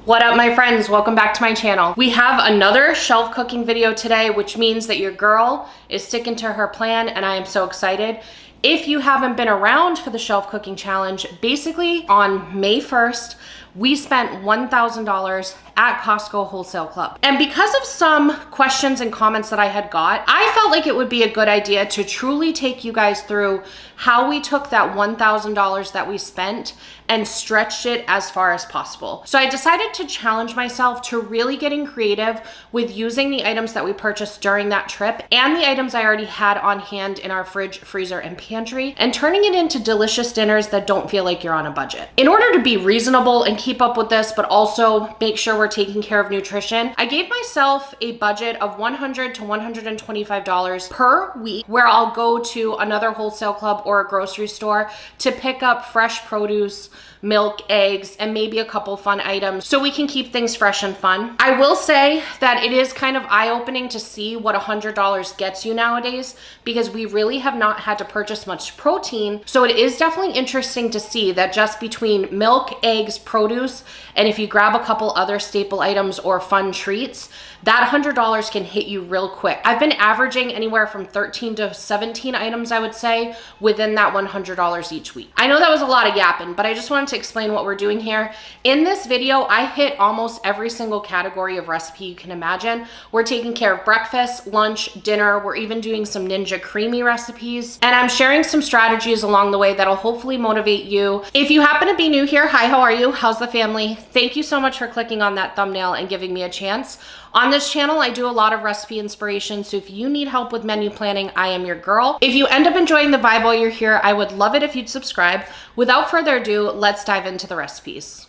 What up, my friends? Welcome back to my channel. We have another shelf cooking video today, which means that your girl is sticking to her plan, and I am so excited. If you haven't been around for the shelf cooking challenge, basically on May 1st, we spent $1,000 at Costco Wholesale Club. And because of some questions and comments that I had got, I felt like it would be a good idea to truly take you guys through how we took that $1,000 that we spent and stretched it as far as possible. So I decided to challenge myself to really getting creative with using the items that we purchased during that trip and the items I already had on hand in our fridge, freezer, and pantry, and turning it into delicious dinners that don't feel like you're on a budget. In order to be reasonable and keep up with this, but also make sure we're taking care of nutrition, I gave myself a budget of $100 to $125 per week, where I'll go to another wholesale club or a grocery store to pick up fresh produce, milk, eggs, and maybe a couple fun items so we can keep things fresh and fun. I will say that it is kind of eye-opening to see what $100 gets you nowadays, because we really have not had to purchase much protein. So it is definitely interesting to see that just between milk, eggs, produce, and if you grab a couple other staple items or fun treats, that $100 can hit you real quick. I've been averaging anywhere from 13 to 17 items, I would say, within that $100 each week. I know that was a lot of yapping, but I just wanted to explain what we're doing here. In this video, I hit almost every single category of recipe you can imagine. We're taking care of breakfast, lunch, dinner. We're even doing some Ninja Creamy recipes. And I'm sharing some strategies along the way that'll hopefully motivate you. If you happen to be new here, hi, how are you? How's the family? Thank you so much for clicking on that thumbnail and giving me a chance. On this channel, I do a lot of recipe inspiration, so if you need help with menu planning, I am your girl. If you end up enjoying the vibe while you're here, I would love it if you'd subscribe. Without further ado, let's dive into the recipes.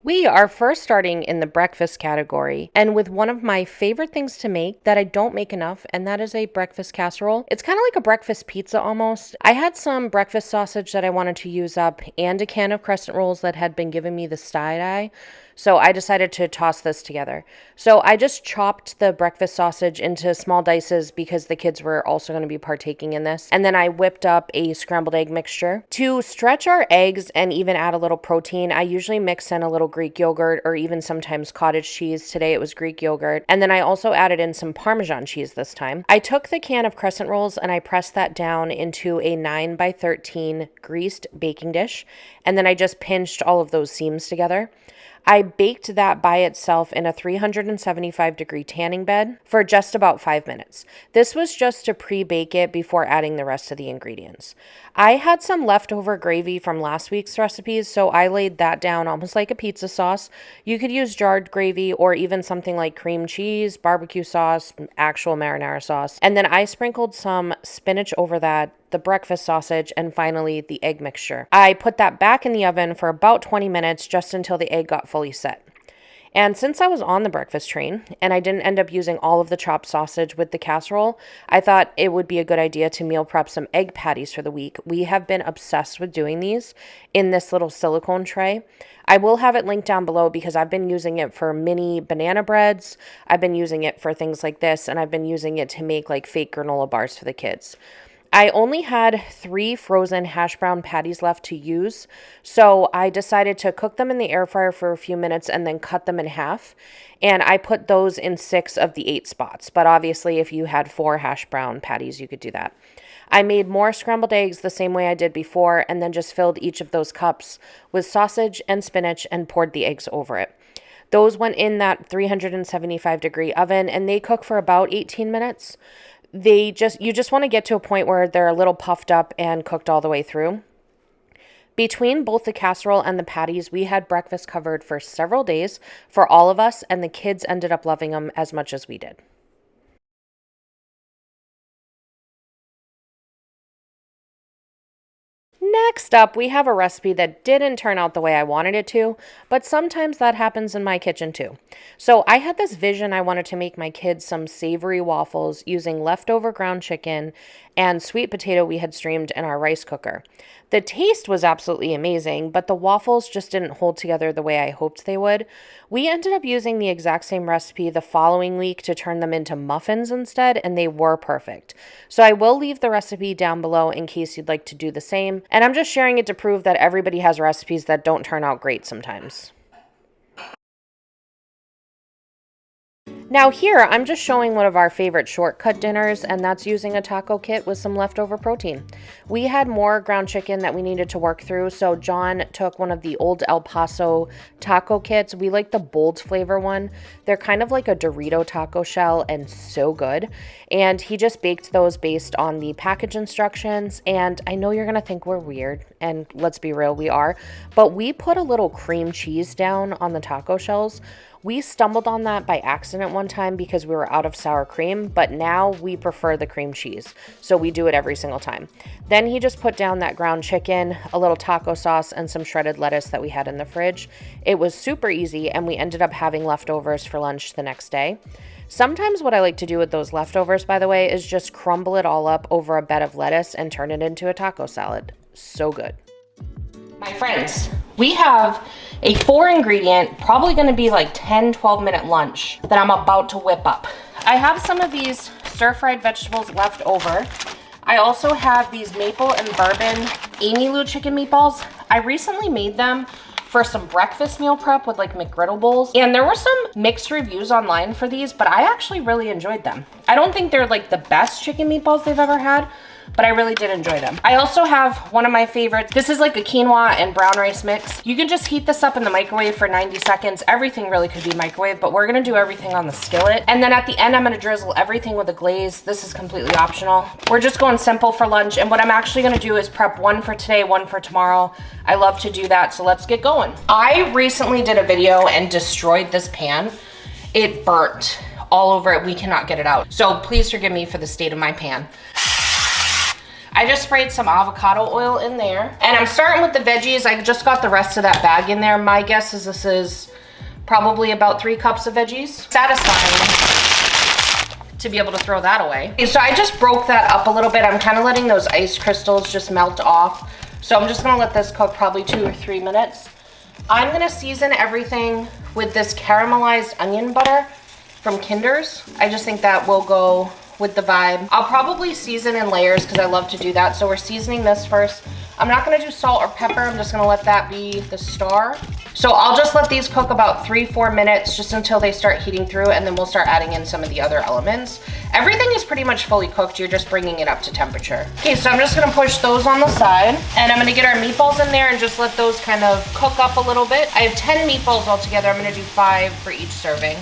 We are first starting in the breakfast category, and with one of my favorite things to make that I don't make enough, and that is a breakfast casserole. It's kind of like a breakfast pizza almost. I had some breakfast sausage that I wanted to use up and a can of crescent rolls that had been giving me the side eye. So I decided to toss this together. So I just chopped the breakfast sausage into small dices because the kids were also going to be partaking in this. And then I whipped up a scrambled egg mixture. To stretch our eggs and even add a little protein, I usually mix in a little Greek yogurt or even sometimes cottage cheese. Today it was Greek yogurt. And then I also added in some Parmesan cheese this time. I took the can of crescent rolls and I pressed that down into a 9x13 greased baking dish. And then I just pinched all of those seams together. I baked that by itself in a 375-degree tanning bed for just about 5 minutes. This was just to pre-bake it before adding the rest of the ingredients. I had some leftover gravy from last week's recipes, so I laid that down almost like a pizza sauce. You could use jarred gravy or even something like cream cheese, barbecue sauce, actual marinara sauce. And then I sprinkled some spinach over that, the breakfast sausage, and finally the egg mixture. I put that back in the oven for about 20 minutes just until the egg got fully set. And since I was on the breakfast train and I didn't end up using all of the chopped sausage with the casserole, I thought it would be a good idea to meal prep some egg patties for the week. We have been obsessed with doing these in this little silicone tray. I will have it linked down below because I've been using it for mini banana breads. I've been using it for things like this, and I've been using it to make like fake granola bars for the kids. I only had 3 frozen hash brown patties left to use, so I decided to cook them in the air fryer for a few minutes and then cut them in half. And I put those in 6 of the 8 spots, but obviously if you had 4 hash brown patties, you could do that. I made more scrambled eggs the same way I did before, and then just filled each of those cups with sausage and spinach and poured the eggs over it. Those went in that 375-degree oven, and they cook for about 18 minutes. You just want to get to a point where they're a little puffed up and cooked all the way through. Between both the casserole and the patties, we had breakfast covered for several days for all of us, and the kids ended up loving them as much as we did. Next up, we have a recipe that didn't turn out the way I wanted it to, but sometimes that happens in my kitchen too. So I had this vision I wanted to make my kids some savory waffles using leftover ground chicken and sweet potato we had streamed in our rice cooker. The taste was absolutely amazing, but the waffles just didn't hold together the way I hoped they would. We ended up using the exact same recipe the following week to turn them into muffins instead, and they were perfect. So I will leave the recipe down below in case you'd like to do the same, and I'm just sharing it to prove that everybody has recipes that don't turn out great sometimes. Now here, I'm just showing one of our favorite shortcut dinners, and that's using a taco kit with some leftover protein. We had more ground chicken that we needed to work through, so John took one of the old El Paso taco kits. We like the bold flavor one. They're kind of like a Dorito taco shell and so good. And he just baked those based on the package instructions, and I know you're gonna think we're weird, and let's be real, we are, but we put a little cream cheese down on the taco shells. We stumbled on that by accident one time because we were out of sour cream, but now we prefer the cream cheese, so we do it every single time. Then he just put down that ground chicken, a little taco sauce, and some shredded lettuce that we had in the fridge. It was super easy, and we ended up having leftovers for lunch the next day. Sometimes what I like to do with those leftovers, by the way, is just crumble it all up over a bed of lettuce and turn it into a taco salad. So good. My friends, we have a 4-ingredient, probably gonna be like 10-12 minute lunch that I'm about to whip up. I have some of these stir-fried vegetables left over. I also have these maple and bourbon Amy Lou chicken meatballs. I recently made them for some breakfast meal prep with like McGriddle bowls, and there were some mixed reviews online for these, but I actually really enjoyed them. I don't think they're like the best chicken meatballs they've ever had, but I really did enjoy them. I also have one of my favorites. This is like a quinoa and brown rice mix. You can just heat this up in the microwave for 90 seconds. Everything really could be microwave, but we're gonna do everything on the skillet. And then at the end, I'm gonna drizzle everything with a glaze. This is completely optional. We're just going simple for lunch. And what I'm actually gonna do is prep one for today, one for tomorrow. I love to do that, so let's get going. I recently did a video and destroyed this pan. It burnt all over it. We cannot get it out. So please forgive me for the state of my pan. I just sprayed some avocado oil in there, and I'm starting with the veggies. I just got the rest of that bag in there. My guess is this is probably about 3 cups of veggies. Satisfying to be able to throw that away. Okay, so I just broke that up a little bit. I'm kind of letting those ice crystals just melt off. So I'm just gonna let this cook probably 2 or 3 minutes. I'm gonna season everything with this caramelized onion butter from Kinder's. I just think that will go with the vibe. I'll probably season in layers because I love to do that. So we're seasoning this first. I'm not gonna do salt or pepper. I'm just gonna let that be the star. So I'll just let these cook about 3-4 minutes just until they start heating through, and then we'll start adding in some of the other elements. Everything is pretty much fully cooked. You're just bringing it up to temperature. Okay, so I'm just gonna push those on the side, and I'm gonna get our meatballs in there and just let those kind of cook up a little bit. I have 10 meatballs altogether. I'm gonna do 5 for each serving.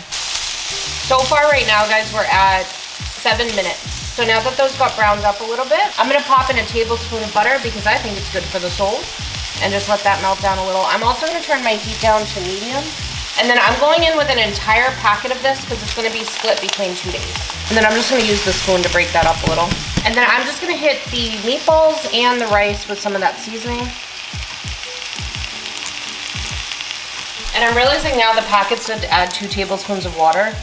So far right now, guys, we're at 7 minutes. So now that those got browned up a little bit, I'm gonna pop in a tablespoon of butter because I think it's good for the soul, and just let that melt down a little. I'm also gonna turn my heat down to medium, and then I'm going in with an entire packet of this because it's gonna be split between 2 days. And then I'm just gonna use the spoon to break that up a little. And then I'm just gonna hit the meatballs and the rice with some of that seasoning. And I'm realizing now the packet said to add 2 tablespoons of water.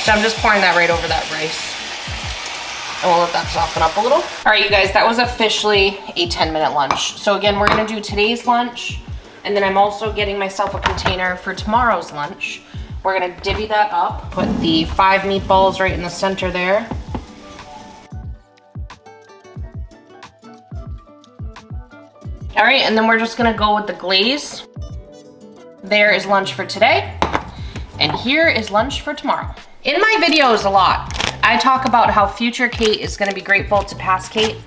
So I'm just pouring that right over that rice. And we'll let that soften up a little. All right, you guys, that was officially a 10-minute lunch. So again, we're gonna do today's lunch, and then I'm also getting myself a container for tomorrow's lunch. We're gonna divvy that up, put the 5 meatballs right in the center there. All right, and then we're just gonna go with the glaze. There is lunch for today, and here is lunch for tomorrow. In my videos a lot, I talk about how future Kate is gonna be grateful to past Kate,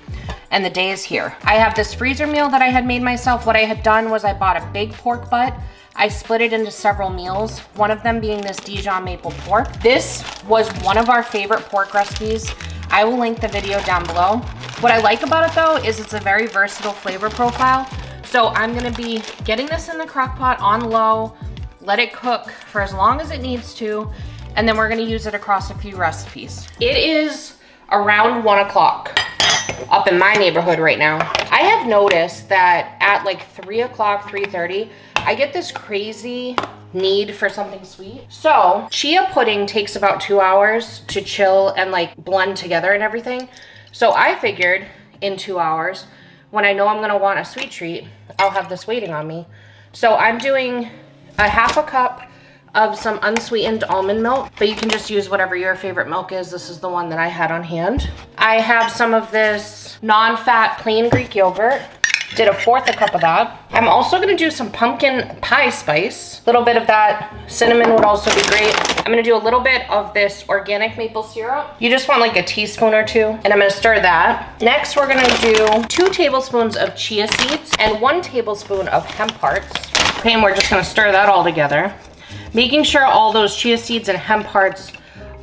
and the day is here. I have this freezer meal that I had made myself. What I had done was I bought a big pork butt. I split it into several meals, one of them being this Dijon maple pork. This was one of our favorite pork recipes. I will link the video down below. What I like about it though is it's a very versatile flavor profile. So I'm gonna be getting this in the crock pot on low, let it cook for as long as it needs to, and then we're gonna use it across a few recipes. It is around 1 o'clock up in my neighborhood right now. I have noticed that at like 3 o'clock, 3:30, I get this crazy need for something sweet. So chia pudding takes about 2 hours to chill and like blend together and everything. So I figured in 2 hours, when I know I'm gonna want a sweet treat, I'll have this waiting on me. So I'm doing a 1/2 cup of some unsweetened almond milk, but you can just use whatever your favorite milk is. This is the one that I had on hand. I have some of this non-fat plain Greek yogurt. Did a fourth a cup of that. I'm also gonna do some pumpkin pie spice. A little bit of that. Cinnamon would also be great. I'm gonna do a little bit of this organic maple syrup. You just want like a teaspoon or two, and I'm gonna stir that. Next, we're gonna do 2 tablespoons of chia seeds and 1 tablespoon of hemp hearts. Okay, and we're just gonna stir that all together. Making sure all those chia seeds and hemp hearts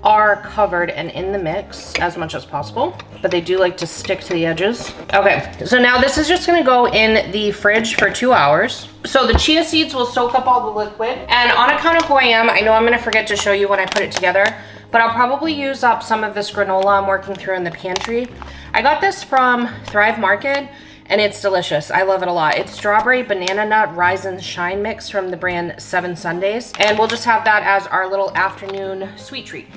are covered and in the mix as much as possible, but they do like to stick to the edges. Okay, so now this is just gonna go in the fridge for 2 hours. So the chia seeds will soak up all the liquid, and on account of who I am, I know I'm gonna forget to show you when I put it together, but I'll probably use up some of this granola I'm working through in the pantry. I got this from Thrive Market, and it's delicious. I love it a lot. It's strawberry, banana nut, rise and shine mix from the brand 7 Sundays, and we'll just have that as our little afternoon sweet treat.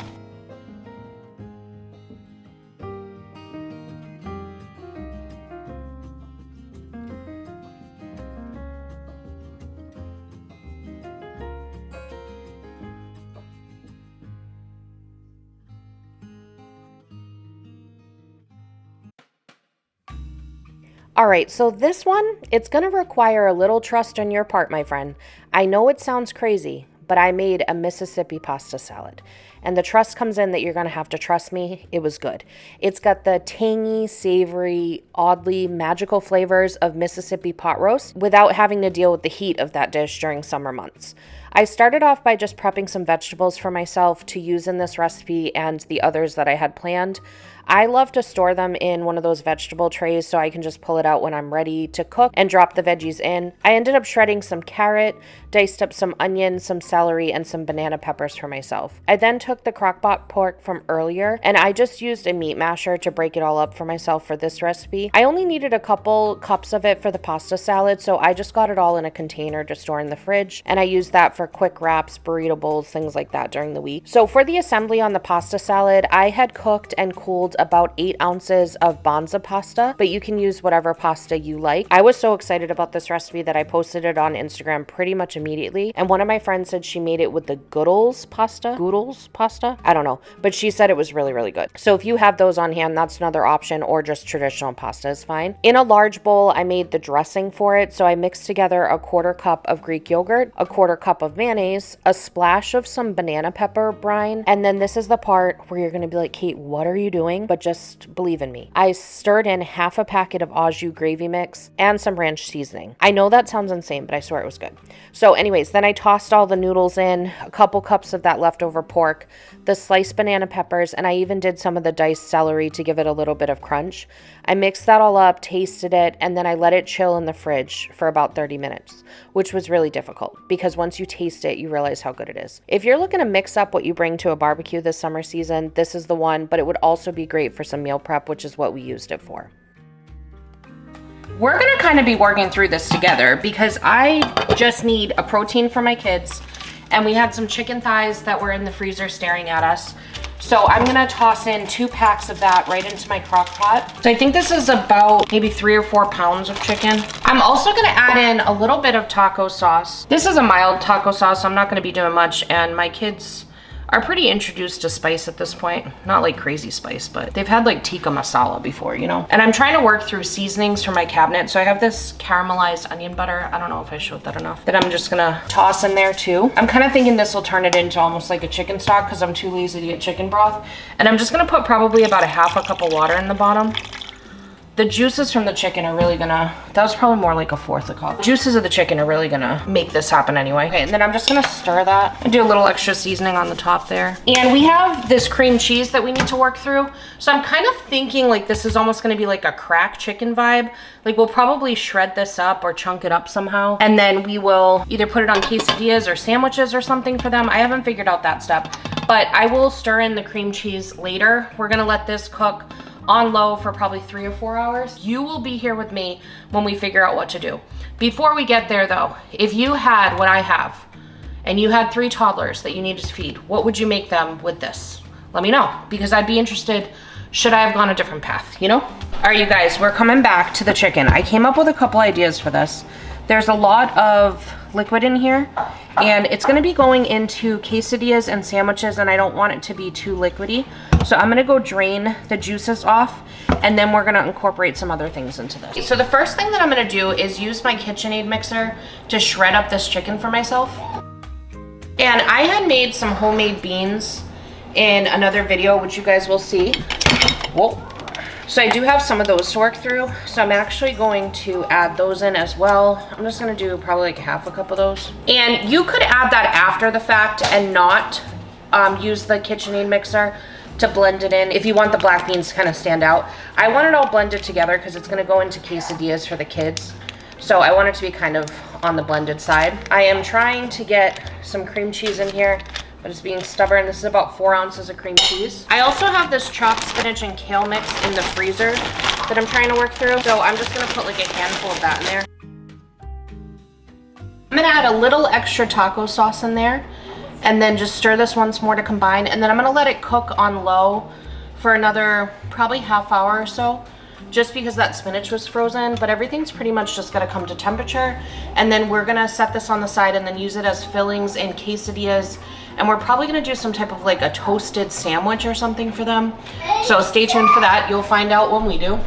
All right, so this one, it's gonna require a little trust on your part, my friend. I know it sounds crazy, but I made a Mississippi pasta salad. And the trust comes in that you're gonna have to trust me. It was good. It's got the tangy, savory, oddly magical flavors of Mississippi pot roast without having to deal with the heat of that dish during summer months. I started off by just prepping some vegetables for myself to use in this recipe and the others that I had planned. I love to store them in one of those vegetable trays so I can just pull it out when I'm ready to cook and drop the veggies in. I ended up shredding some carrot, diced up some onion, some celery, and some banana peppers for myself. I then took the crock-pot pork from earlier, and I just used a meat masher to break it all up for myself for this recipe. I only needed a couple cups of it for the pasta salad, so I just got it all in a container to store in the fridge, and I used that for quick wraps, burrito bowls, things like that during the week. So for the assembly on the pasta salad, I had cooked and cooled about 8 ounces of Banza pasta, but you can use whatever pasta you like. I was so excited about this recipe that I posted it on Instagram pretty much immediately, and one of my friends said she made it with the Goodles pasta? I don't know, but she said it was really, really good. So if you have those on hand, that's another option, or just traditional pasta is fine. In a large bowl, I made the dressing for it, so I mixed together a 1/4 cup of Greek yogurt, a 1/4 cup of mayonnaise, a splash of some banana pepper brine, and then this is the part where you're gonna be like, Kate, what are you doing? But just believe in me. I stirred in 1/2 a packet of au jus gravy mix and some ranch seasoning. I know that sounds insane, but I swear it was good. So anyways, then I tossed all the noodles in, a couple cups of that leftover pork, the sliced banana peppers, and I even did some of the diced celery to give it a little bit of crunch. I mixed that all up, tasted it, and then I let it chill in the fridge for about 30 minutes, which was really difficult because once you taste it, you realize how good it is. If you're looking to mix up what you bring to a barbecue this summer season, this is the one, but it would also be great for some meal prep, which is what we used it for. We're gonna kind of be working through this together because I just need a protein for my kids, and we had some chicken thighs that were in the freezer staring at us. So I'm gonna toss in 2 packs of that right into my crock pot. So I think this is about maybe 3 or 4 pounds of chicken. I'm also gonna add in a little bit of taco sauce. This is a mild taco sauce, so I'm not gonna be doing much, and my kids are pretty introduced to spice at this point. Not like crazy spice, but they've had like tikka masala before, you know? And I'm trying to work through seasonings for my cabinet. So I have this caramelized onion butter. I don't know if I showed that enough. That I'm just gonna toss in there too. I'm kind of thinking this will turn it into almost like a chicken stock because I'm too lazy to get chicken broth. And I'm just gonna put probably about a 1/2 cup of water in the bottom. The juices from the chicken are really gonna, that was probably more like a 1/4 cup. Juices of the chicken are really gonna make this happen anyway. Okay, and then I'm just gonna stir that and do a little extra seasoning on the top there. And we have this cream cheese that we need to work through. So I'm kind of thinking like this is almost gonna be like a cracked chicken vibe. Like we'll probably shred this up or chunk it up somehow. And then we will either put it on quesadillas or sandwiches or something for them. I haven't figured out that step, but I will stir in the cream cheese later. We're gonna let this cook on low for probably 3 or 4 hours. You will be here with me when we figure out what to do. Before we get there though, if you had what I have and you had 3 toddlers that you needed to feed, what would you make them with this? Let me know, because I'd be interested, should I have gone a different path, you know? All right, you guys, we're coming back to the chicken. I came up with a couple ideas for this. There's a lot of liquid in here, and it's gonna be going into quesadillas and sandwiches, and I don't want it to be too liquidy. So I'm gonna go drain the juices off, and then we're gonna incorporate some other things into this. So the first thing that I'm gonna do is use my KitchenAid mixer to shred up this chicken for myself. And I had made some homemade beans in another video, which you guys will see. Whoa. So I do have some of those to work through. So I'm actually going to add those in as well. I'm just gonna do probably like half a cup of those. And you could add that after the fact and not use the KitchenAid mixer to blend it in if you want the black beans to kind of stand out. I want it all blended together because it's gonna go into quesadillas for the kids. So I want it to be kind of on the blended side. I am trying to get some cream cheese in here, but it's being stubborn. This is about 4 ounces of cream cheese. I also have this chopped spinach and kale mix in the freezer that I'm trying to work through. So I'm just gonna put like a handful of that in there. I'm gonna add a little extra taco sauce in there and then just stir this once more to combine. And then I'm gonna let it cook on low for another probably half hour or so, just because that spinach was frozen, but everything's pretty much just gonna come to temperature. And then we're gonna set this on the side and then use it as fillings in quesadillas. And we're probably gonna do some type of like a toasted sandwich or something for them. So stay tuned for that. You'll find out when we do.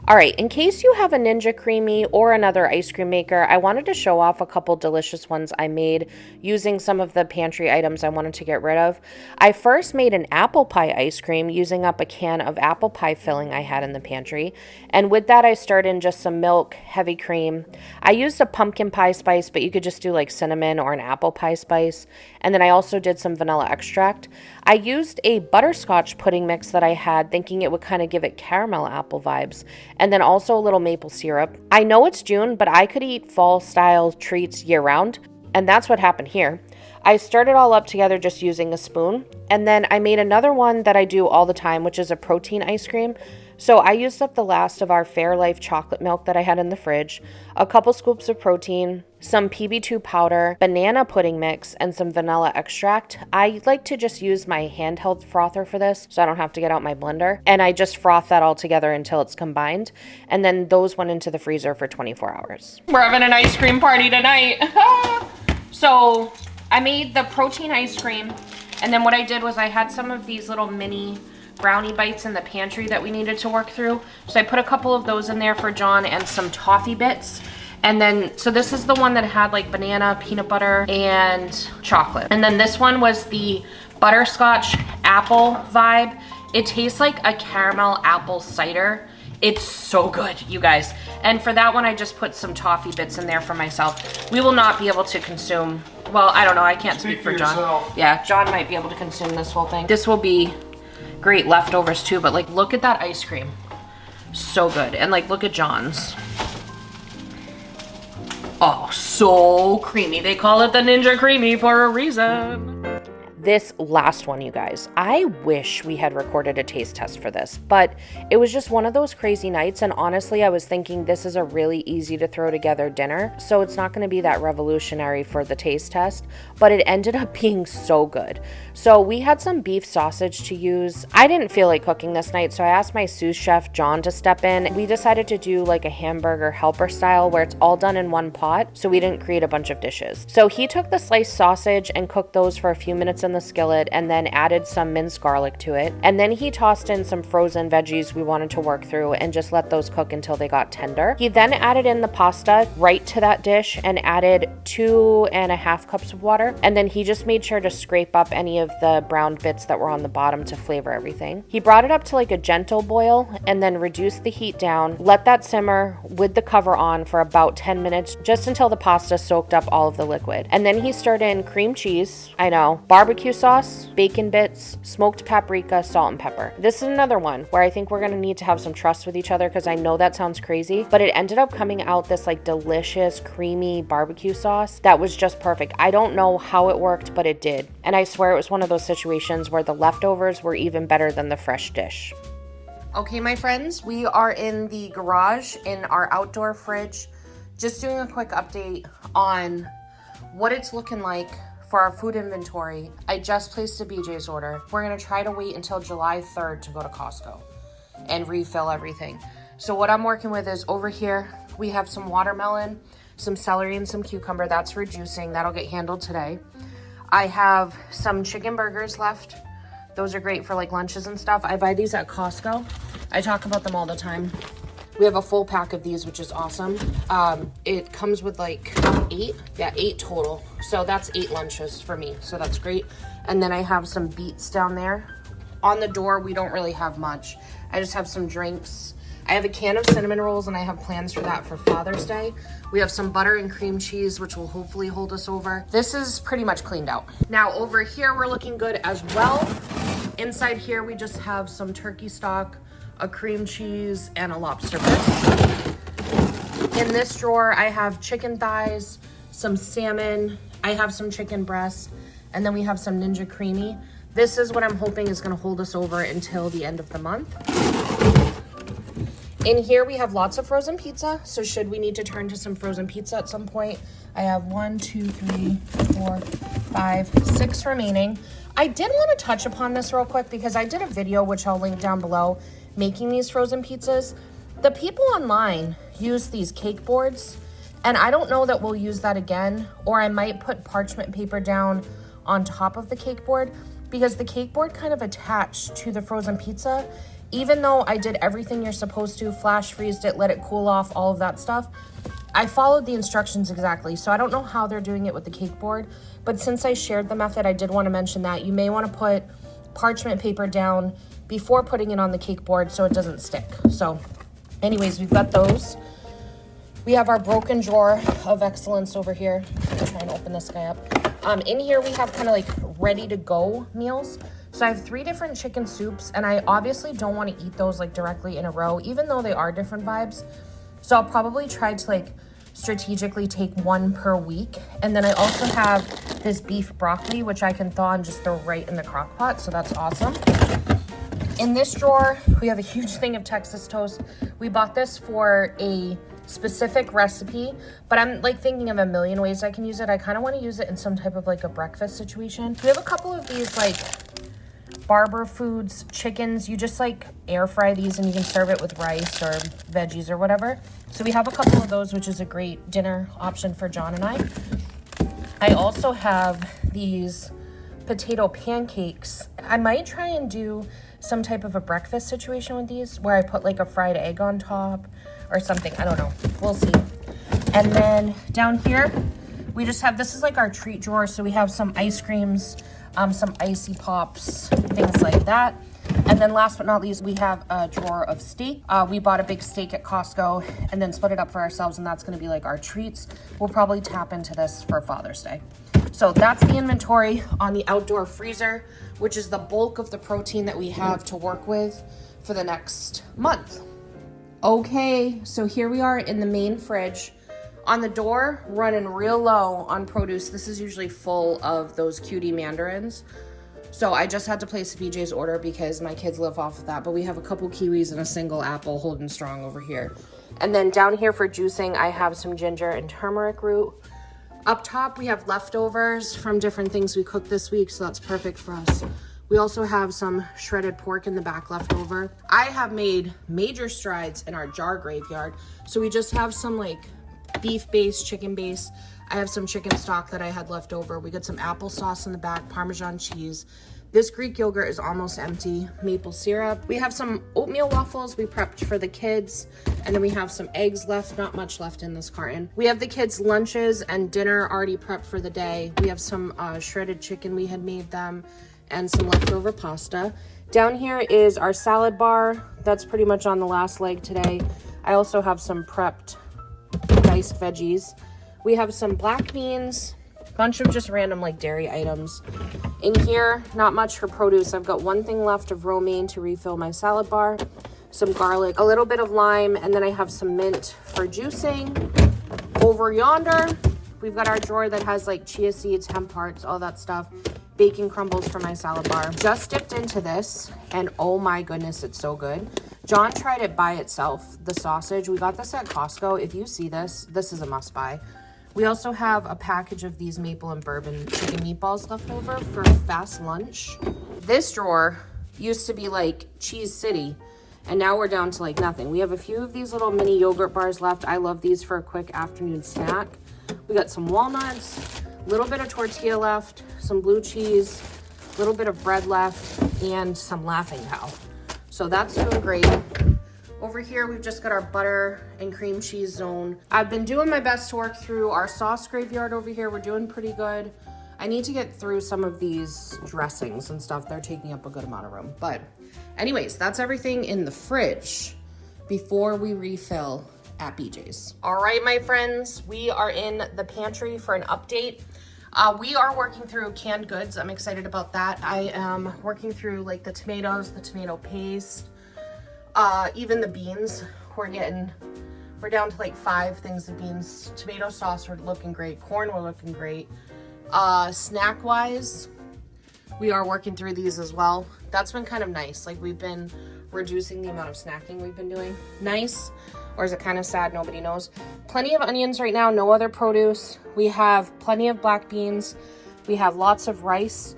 All right, in case you have a Ninja Creami or another ice cream maker, I wanted to show off a couple delicious ones I made using some of the pantry items I wanted to get rid of. I first made an apple pie ice cream using up a can of apple pie filling I had in the pantry. And with that, I stirred in just some milk, heavy cream. I used a pumpkin pie spice, but you could just do like cinnamon or an apple pie spice. And then I also did some vanilla extract. I used a butterscotch pudding mix that I had, thinking it would kind of give it caramel apple vibes. And then also a little maple syrup. I know it's June, but I could eat fall style treats year round. And that's what happened here. I stirred it all up together just using a spoon. And then I made another one that I do all the time, which is a protein ice cream. So I used up the last of our Fairlife chocolate milk that I had in the fridge, a couple scoops of protein, some PB2 powder, banana pudding mix, and some vanilla extract. I like to just use my handheld frother for this, so I don't have to get out my blender. And I just froth that all together until it's combined. And then those went into the freezer for 24 hours. We're having an ice cream party tonight. So I made the protein ice cream. And then what I did was I had some of these little mini brownie bites in the pantry that we needed to work through. So I put a couple of those in there for John and some toffee bits. And then, so this is the one that had like banana, peanut butter, and chocolate. And then this one was the butterscotch apple vibe. It tastes like a caramel apple cider. It's so good, you guys. And for that one, I just put some toffee bits in there for myself. We will not be able to consume, well, I don't know, I can't speak for John. Yourself. Yeah, John might be able to consume this whole thing. This will be great leftovers too, but like look at that ice cream. So good. And like look at John's. Oh, so creamy. They call it the Ninja Creami for a reason. This last one, you guys, I wish we had recorded a taste test for this, but it was just one of those crazy nights. And honestly, I was thinking this is a really easy to throw together dinner, so it's not going to be that revolutionary for the taste test, but it ended up being so good. So we had some beef sausage to use. I didn't feel like cooking this night, so I asked my sous chef, John, to step in. We decided to do like a hamburger helper style where it's all done in one pot, so we didn't create a bunch of dishes. So he took the sliced sausage and cooked those for a few minutes in the skillet and then added some minced garlic to it. And then he tossed in some frozen veggies we wanted to work through and just let those cook until they got tender. He then added in the pasta right to that dish and added 2.5 cups of water. And then he just made sure to scrape up any of the browned bits that were on the bottom to flavor everything. He brought it up to like a gentle boil and then reduced the heat down, let that simmer with the cover on for about 10 minutes, just until the pasta soaked up all of the liquid. And then he stirred in cream cheese, barbecue sauce, bacon bits, smoked paprika, salt, and pepper. This is another one where I think we're gonna need to have some trust with each other because I know that sounds crazy, but it ended up coming out this like delicious, creamy barbecue sauce that was just perfect. I don't know how it worked, but it did. And I swear it was one of those situations where the leftovers were even better than the fresh dish. Okay, my friends, we are in the garage in our outdoor fridge, just doing a quick update on what it's looking like for our food inventory. I just placed a BJ's order. We're gonna try to wait until July 3rd to go to Costco and refill everything. So what I'm working with is over here, We have some watermelon, some celery, and some cucumber. That's for juicing. That'll get handled today. I have some chicken burgers left. Those are great for like lunches and stuff. I buy these at Costco. I talk about them all the time. We have a full pack of these, which is awesome. It comes with like 8. Yeah, 8 total. So that's 8 lunches for me. So that's great. And then I have some beets down there. On the door, we don't really have much. I just have some drinks. I have a can of cinnamon rolls and I have plans for that for Father's Day. We have some butter and cream cheese, which will hopefully hold us over. This is pretty much cleaned out. Now over here, we're looking good as well. Inside here, we just have some turkey stock, a cream cheese, and a lobster bisque. In this drawer, I have chicken thighs, some salmon, I have some chicken breast, and then we have some Ninja Creamy. This is what I'm hoping is gonna hold us over until the end of the month. In here, we have lots of frozen pizza. So should we need to turn to some frozen pizza at some point, I have 1, 2, 3, 4, 5, 6 remaining. I did want to touch upon this real quick because I did a video, which I'll link down below, making these frozen pizzas. The people online use these cake boards, and I don't know that we'll use that again, or I might put parchment paper down on top of the cake board because the cake board kind of attached to the frozen pizza. Even though I did everything you're supposed to, flash freezed it, let it cool off, all of that stuff, I followed the instructions exactly. So I don't know how they're doing it with the cake board, but since I shared the method, I did want to mention that you may want to put parchment paper down before putting it on the cake board so it doesn't stick. So anyways, we've got those. We have our broken drawer of excellence over here. I'm trying to open this guy up. In here, we have kind of like ready to go meals. So I have 3 different chicken soups, and I obviously don't want to eat those like directly in a row, even though they are different vibes. So I'll probably try to like strategically take 1 per week. And then I also have this beef broccoli, which I can thaw and just throw right in the crock pot. So that's awesome. In this drawer, we have a huge thing of Texas toast. We bought this for a specific recipe, but I'm like thinking of a million ways I can use it. I kind of want to use it in some type of like a breakfast situation. We have a couple of these like Barber Foods chickens. You just like air fry these and you can serve it with rice or veggies or whatever. So we have a couple of those, which is a great dinner option for John and I. I also have these potato pancakes. I might try and do some type of a breakfast situation with these where I put like a fried egg on top or something. I don't know. We'll see. And then down here, we just have, this is like our treat drawer. So we have some ice creams, some icy pops, things like that. And then last but not least, we have a drawer of steak. We bought a big steak at Costco and then split it up for ourselves, and that's gonna be like our treats. We'll probably tap into this for Father's Day. So that's the inventory on the outdoor freezer, which is the bulk of the protein that we have to work with for the next month. Okay, so here we are in the main fridge. On the door, running real low on produce. This is usually full of those cutie mandarins. So I just had to place a BJ's order because my kids live off of that. But we have a couple kiwis and a single apple holding strong over here. And then down here for juicing, I have some ginger and turmeric root. Up top, we have leftovers from different things we cooked this week, so that's perfect for us. We also have some shredded pork in the back left over. I have made major strides in our jar graveyard. So we just have some like beef base, chicken base. I have some chicken stock that I had left over. We got some applesauce in the back, Parmesan cheese. This Greek yogurt is almost empty, maple syrup. We have some oatmeal waffles we prepped for the kids. And then we have some eggs left, not much left in this carton. We have the kids' lunches and dinner already prepped for the day. We have some shredded chicken, we had made them, and some leftover pasta. Down here is our salad bar. That's pretty much on the last leg today. I also have some prepped diced veggies. We have some black beans, a bunch of just random like dairy items. In here, not much for produce. I've got one thing left of romaine to refill my salad bar, some garlic, a little bit of lime, and then I have some mint for juicing. Over yonder, we've got our drawer that has like chia seeds, hemp hearts, all that stuff. Bacon crumbles for my salad bar. Just dipped into this, and oh my goodness, it's so good. John tried it by itself, the sausage. We got this at Costco. If you see this, this is a must buy. We also have a package of these maple and bourbon chicken meatballs left over for fast lunch. This drawer used to be like Cheese City, And now we're down to like nothing. We have a few of these little mini yogurt bars left. I love these for a quick afternoon snack. We got some walnuts, a little bit of tortilla left, some blue cheese, a little bit of bread left, and some Laughing Cow. So that's doing great. Over here, we've just got our butter and cream cheese zone. I've been doing my best to work through our sauce graveyard over here. We're doing pretty good. I need to get through some of these dressings and stuff. They're taking up a good amount of room. But anyways, that's everything in the fridge before we refill at BJ's. All right, my friends, we are in the pantry for an update. We are working through canned goods. I'm excited about that. I am working through like the tomatoes, the tomato paste, even the beans. We're down to like 5 things of beans. Tomato sauce, we're looking great. Corn, we're looking great. Snack wise, we are working through these as well. That's been kind of nice. Like we've been reducing the amount of snacking we've been doing. Nice, or is it kind of sad? Nobody knows. Plenty of onions right now, no other produce. We have plenty of black beans. We have lots of rice.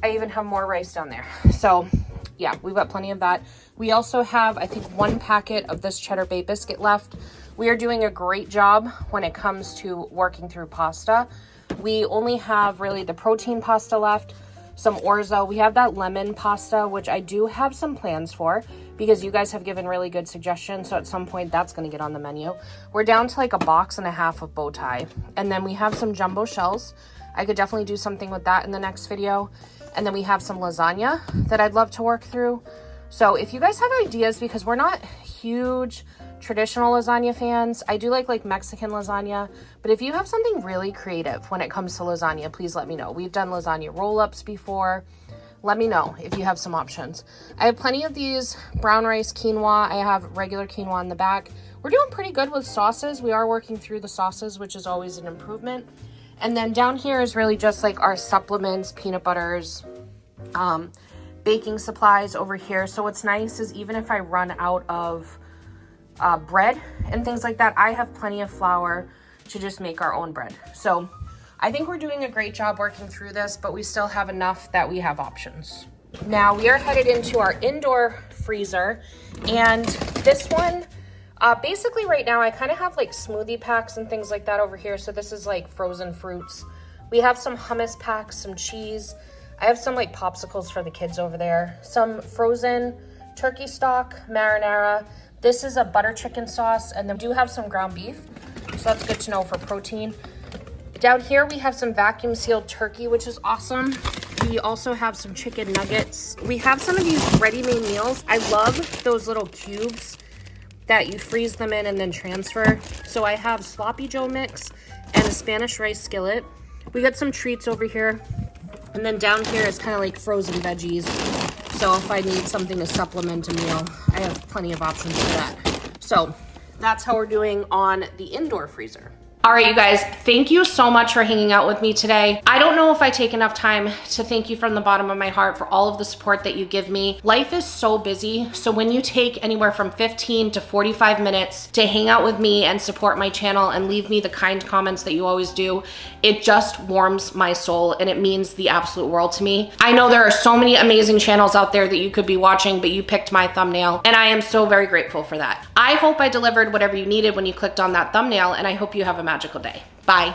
I even have more rice down there. So yeah, we've got plenty of that. We also have, I think, 1 packet of this cheddar bay biscuit left. We are doing a great job when it comes to working through pasta. We only have really the protein pasta left, some orzo. We have that lemon pasta, which I do have some plans for because you guys have given really good suggestions. So at some point that's going to get on the menu. We're down to like a box and a half of bow tie. And then we have some jumbo shells. I could definitely do something with that in the next video. And then we have some lasagna that I'd love to work through. So if you guys have ideas, because we're not huge traditional lasagna fans, I do like Mexican lasagna, but if you have something really creative when it comes to lasagna, please let me know. We've done lasagna roll-ups before. Let me know if you have some options. I have plenty of these brown rice quinoa. I have regular quinoa in the back. We're doing pretty good with sauces. We are working through the sauces, which is always an improvement. And then down here is really just like our supplements, peanut butters, baking supplies over here. So what's nice is even if I run out of bread and things like that, I have plenty of flour to just make our own bread. So I think we're doing a great job working through this, but we still have enough that we have options. Now we are headed into our indoor freezer, and this one, basically right now I kind of have like smoothie packs and things like that over here. So this is like frozen fruits. We have some hummus packs, some cheese. I have some like popsicles for the kids over there. Some frozen turkey stock, marinara. This is a butter chicken sauce, and then we do have some ground beef. So that's good to know for protein. Down here we have some vacuum sealed turkey, which is awesome. We also have some chicken nuggets. We have some of these ready-made meals. I love those little cubes that you freeze them in and then transfer. So I have sloppy joe mix and a Spanish rice skillet. We got some treats over here. And then down here is kind of like frozen veggies. So if I need something to supplement a meal, I have plenty of options for that. So that's how we're doing on the indoor freezer. All right, you guys, thank you so much for hanging out with me today. I don't know if I take enough time to thank you from the bottom of my heart for all of the support that you give me. Life is so busy, so when you take anywhere from 15 to 45 minutes to hang out with me and support my channel and leave me the kind comments that you always do, it just warms my soul and it means the absolute world to me. I know there are so many amazing channels out there that you could be watching, but you picked my thumbnail, and I am so very grateful for that. I hope I delivered whatever you needed when you clicked on that thumbnail, and I hope you have a magical day. Bye.